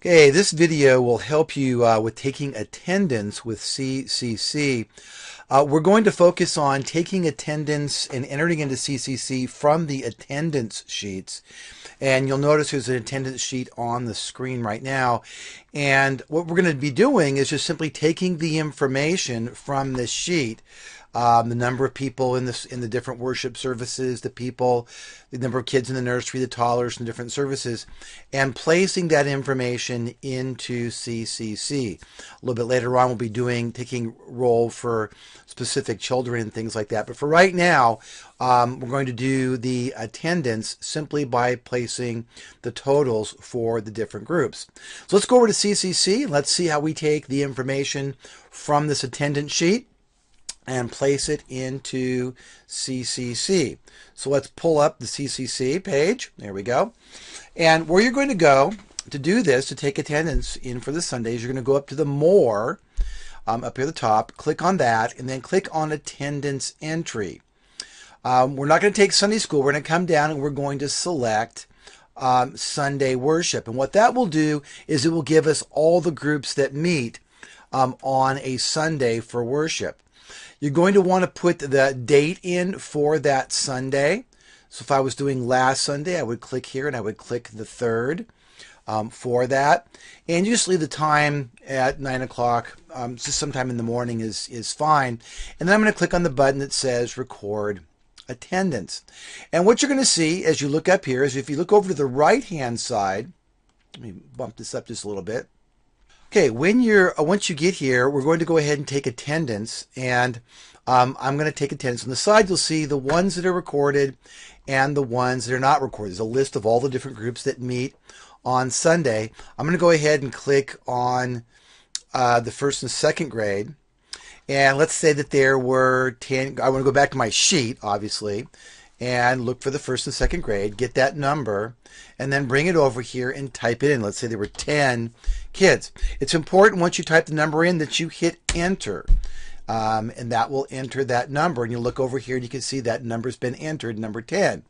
Okay, this video will help you with taking attendance with CCC. We're going to focus on taking attendance and entering into CCC from the attendance sheets. And you'll notice there's an attendance sheet on the screen right now. And what we're going to be doing is just simply taking the information from this sheet. The number of people in the different worship services, the number of kids in the nursery, the toddlers in different services, and placing that information into CCC. A little bit later on, we'll be taking roll for specific children and things like that. But for right now, we're going to do the attendance simply by placing the totals for the different groups. So let's go over to CCC and let's see how we take the information from this attendance sheet and place it into CCC. So let's pull up the CCC page. There we go. And where you're going to go to do this, to take attendance in for the Sundays, you're going to go up to the More, up here at the top, click on that, and then click on Attendance Entry. We're not going to take Sunday school. We're going to come down and we're going to select Sunday worship. And what that will do is it will give us all the groups that meet on a Sunday for worship. You're going to want to put the date in for that Sunday. So if I was doing last Sunday, I would click here and I would click the 3rd for that. And you just leave the time at 9 o'clock. Just sometime in the morning is fine. And then I'm going to click on the button that says Record Attendance. And what you're going to see as you look up here is if you look over to the right-hand side, let me bump this up just a little bit. Okay, once you get here, we're going to go ahead and take attendance, and I'm going to take attendance. On the side, you'll see the ones that are recorded and the ones that are not recorded. There's a list of all the different groups that meet on Sunday. I'm going to go ahead and click on the first and second grade, and let's say that there were 10. I want to go back to my sheet, obviously, and look for the first and second grade, get that number, and then bring it over here and type it in. Let's say there were 10 kids. It's important once you type the number in that you hit enter, and that will enter that number. And you look over here and you can see that number's been entered, number 10.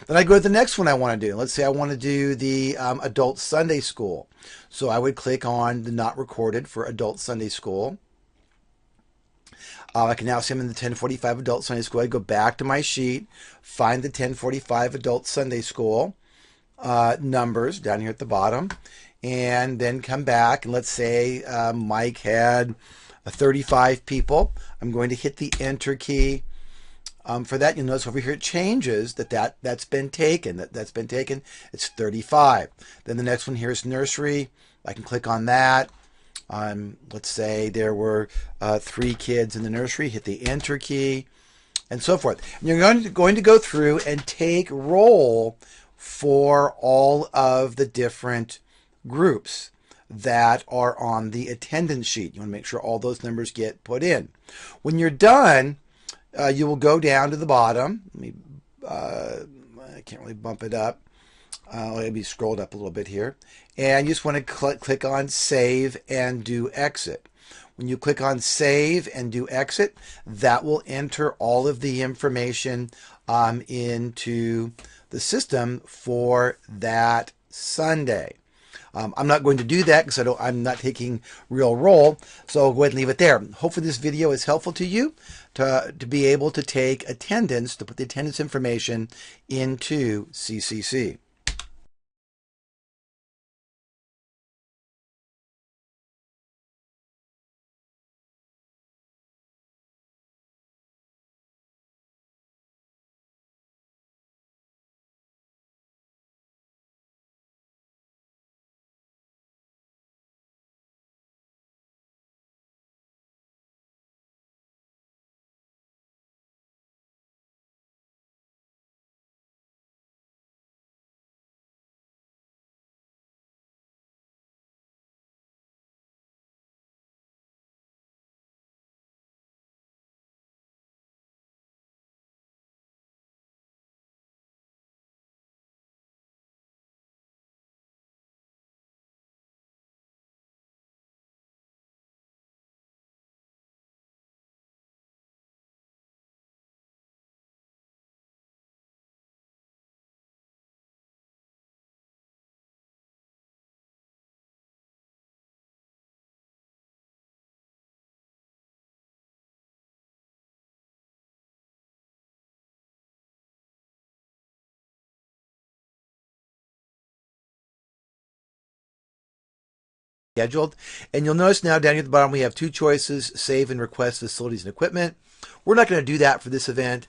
Then I go to the next one I want to do. Let's say I want to do the Adult Sunday School. So I would click on the Not Recorded for Adult Sunday School. I can now see I'm in the 1045 Adult Sunday School. I go back to my sheet, find the 1045 Adult Sunday School numbers down here at the bottom, and then come back. And let's say Mike had 35 people. I'm going to hit the Enter key. For that, you'll notice over here it changes that's been taken. That's been taken. It's 35. Then the next one here is Nursery. I can click on that. Let's say there were 3 kids in the nursery, hit the Enter key, and so forth. And you're going to go through and take roll for all of the different groups that are on the attendance sheet. You want to make sure all those numbers get put in. When you're done, you will go down to the bottom. Let me, I can't really bump it up. Let me be scrolled up a little bit here. And you just want to click on Save and do Exit. When you click on Save and do Exit, that will enter all of the information into the system for that Sunday. I'm not going to do that because I'm not taking real roll, so I'll go ahead and leave it there. Hopefully this video is helpful to you to be able to take attendance, to put the attendance information into CCC. scheduled. And you'll notice now down here at the bottom we have two choices: save and request facilities and equipment. We're not going to do that for this event.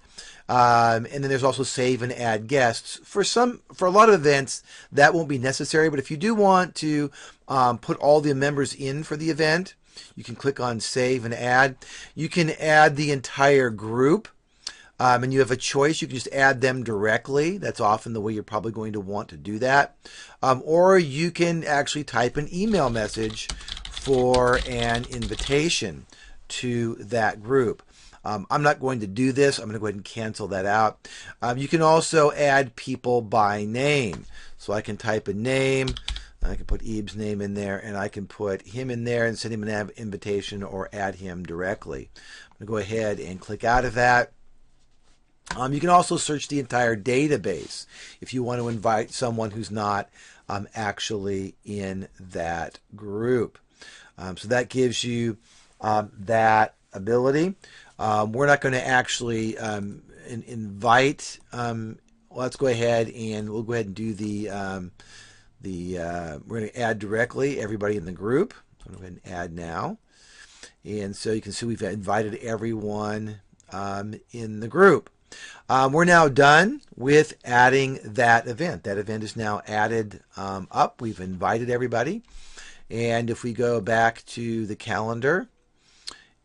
And then there's also save and add guests. For a lot of events, that won't be necessary. But if you do want to put all the members in for the event, you can click on save and add. You can add the entire group. And you have a choice. You can just add them directly. That's often the way you're probably going to want to do that. Or you can actually type an email message for an invitation to that group. I'm not going to do this. I'm going to go ahead and cancel that out. You can also add people by name. So I can type a name. I can put Ebe's name in there, and I can put him in there and send him an invitation or add him directly. I'm going to go ahead and click out of that. You can also search the entire database if you want to invite someone who's not actually in that group. So that gives you that ability. We're not going to actually invite. Let's go ahead and we'll go ahead and do we're going to add directly everybody in the group. So I'm going to go ahead and add now. And so you can see we've invited everyone in the group. We're now done with adding that event. That event is now added up. We've invited everybody. And if we go back to the calendar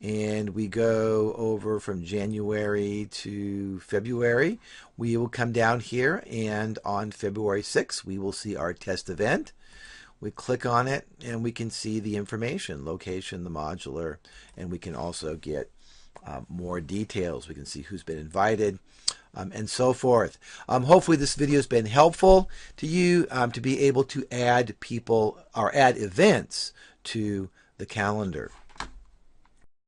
and we go over from January to February, we will come down here, and on February 6th, we will see our test event. We click on it and we can see the information, location, the modular, and we can also get more details. We can see who's been invited and so forth. Hopefully this video has been helpful to you to be able to add people or add events to the calendar.